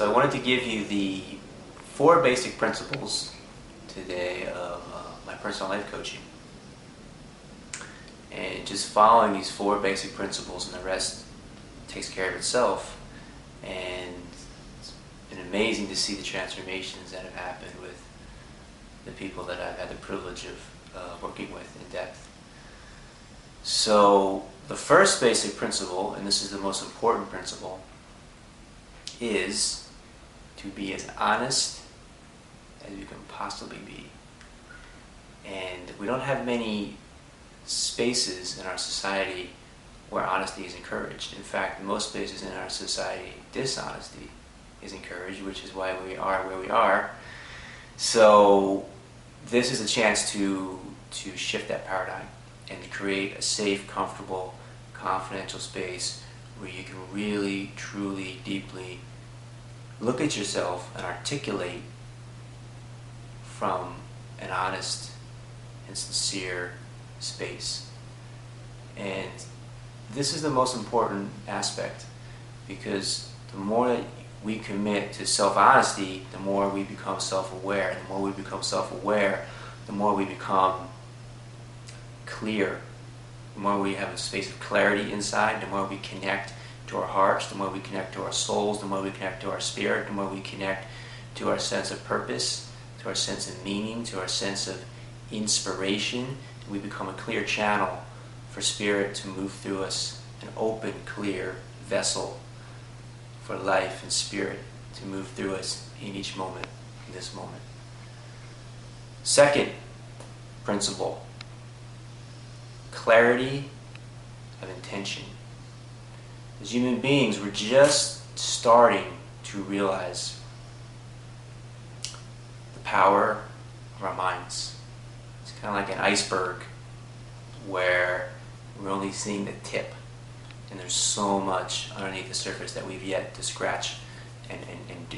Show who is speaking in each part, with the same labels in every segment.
Speaker 1: So I wanted to give you the 4 basic principles today of my personal life coaching. And just following these 4 basic principles and the rest takes care of itself. And it's been amazing to see the transformations that have happened with the people that I've had the privilege of working with in depth. So the first basic principle, and this is the most important principle, is to be as honest as you can possibly be. And we don't have many spaces in our society where honesty is encouraged. In fact, in most spaces in our society, dishonesty is encouraged, which is why we are where we are. So this is a chance to shift that paradigm and to create a safe, comfortable, confidential space where you can really, truly, deeply look at yourself and articulate from an honest and sincere space. And this is the most important aspect, because the more that we commit to self-honesty, the more we become self-aware. The more we become self-aware, the more we become clear. The more we have a space of clarity inside, the more we connect to our hearts, the more we connect to our souls, the more we connect to our spirit, the more we connect to our sense of purpose, to our sense of meaning, to our sense of inspiration. We become a clear channel for spirit to move through us, an open, clear vessel for life and spirit to move through us in each moment, in this moment. Second principle, clarity of intention. As human beings, we're just starting to realize the power of our minds. It's kind of like an iceberg where we're only seeing the tip, and there's so much underneath the surface that we've yet to scratch and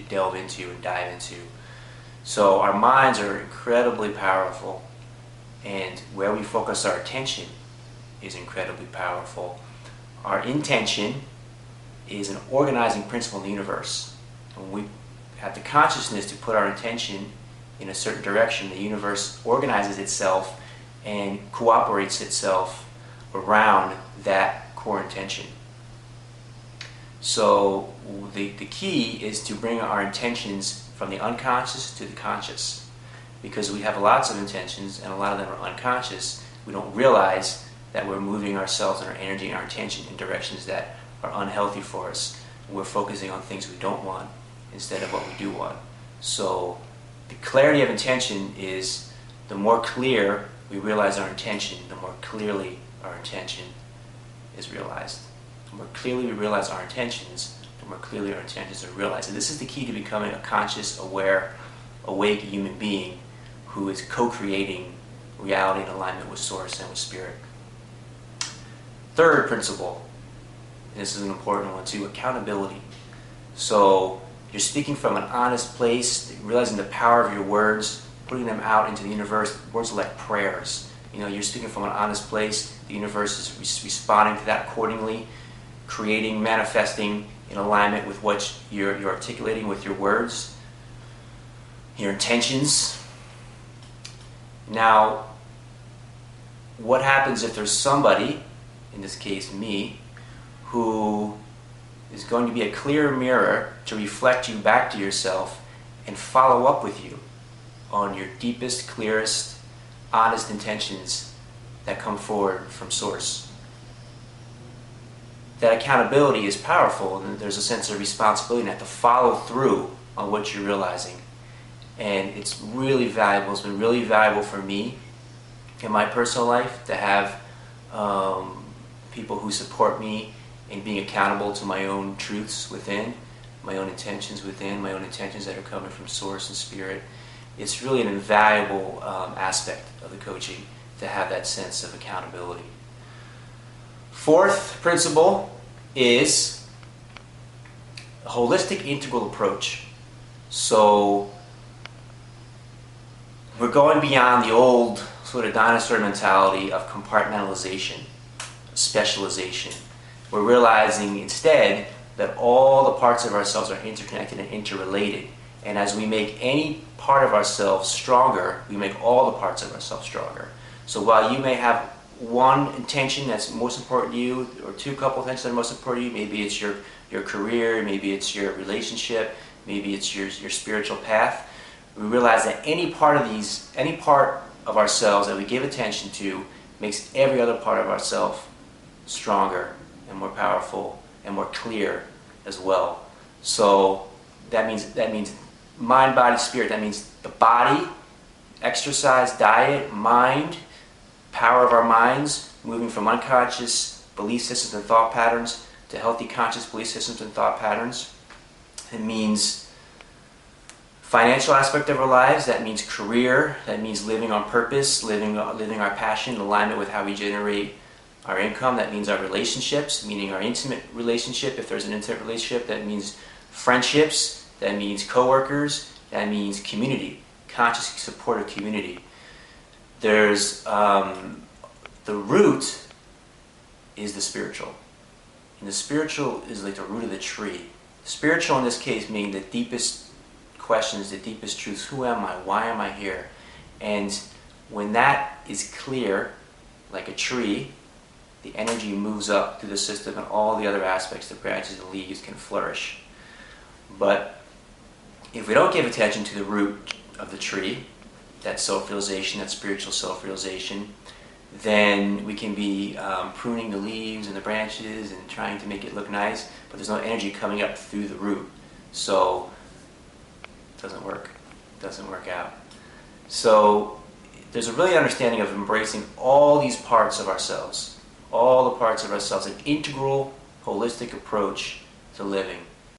Speaker 1: delve into and dive into. So our minds are incredibly powerful, and where we focus our attention is incredibly powerful. Our intention is an organizing principle in the universe. When we have the consciousness to put our intention in a certain direction, the universe organizes itself and cooperates itself around that core intention. So the key is to bring our intentions from the unconscious to the conscious, because we have lots of intentions and a lot of them are unconscious. We don't realize that we're moving ourselves and our energy and our attention in directions that are unhealthy for us. We're focusing on things we don't want instead of what we do want. So the clarity of intention is, the more clear we realize our intention, the more clearly our intention is realized. The more clearly we realize our intentions, the more clearly our intentions are realized. And this is the key to becoming a conscious, aware, awake human being who is co-creating reality in alignment with Source and with Spirit. Third principle, and this is an important one too, accountability. So you're speaking from an honest place, realizing the power of your words, putting them out into the universe. Words are like prayers. You're speaking from an honest place. The universe is responding to that accordingly, creating, manifesting in alignment with what you're articulating with your words, your intentions. Now, what happens if there's somebody, in this case me, who is going to be a clear mirror to reflect you back to yourself and follow up with you on your deepest, clearest, honest intentions that come forward from Source? That accountability is powerful, and there's a sense of responsibility in that to follow through on what you're realizing. And it's really valuable. It's been really valuable for me in my personal life to have people who support me in being accountable to my own truths within, my own intentions within, my own intentions that are coming from Source and Spirit. It's really an invaluable aspect of the coaching to have that sense of accountability. Fourth principle is a holistic, integral approach. So we're going beyond the old sort of dinosaur mentality of compartmentalization, specialization. We're realizing instead that all the parts of ourselves are interconnected and interrelated. And as we make any part of ourselves stronger, we make all the parts of ourselves stronger. So while you may have one intention that's most important to you, or two couple intentions that are most important to you, maybe it's your career, maybe it's your relationship, maybe it's your spiritual path, we realize that any part of ourselves that we give attention to makes every other part of ourselves stronger and more powerful and more clear as well. So that means mind, body, spirit. That means the body, exercise, diet, mind, power of our minds, moving from unconscious belief systems and thought patterns to healthy conscious belief systems and thought patterns. It means financial aspect of our lives. That means career. That means living on purpose, living our passion in alignment with how we generate our income. That means our relationships, meaning our intimate relationship, if there's an intimate relationship. That means friendships. That means coworkers. That means community, conscious supportive community. There's the root is the spiritual. And the spiritual is like the root of the tree. Spiritual in this case meaning the deepest questions, the deepest truths. Who am I? Why am I here? And when that is clear, like a tree, the energy moves up through the system and all the other aspects, the branches and leaves, can flourish. But if we don't give attention to the root of the tree, that self-realization, that spiritual self-realization, then we can be pruning the leaves and the branches and trying to make it look nice, but there's no energy coming up through the root. So it doesn't work. It doesn't work out. So there's a really understanding of embracing all these parts of ourselves, all the parts of ourselves, an integral, holistic approach to living.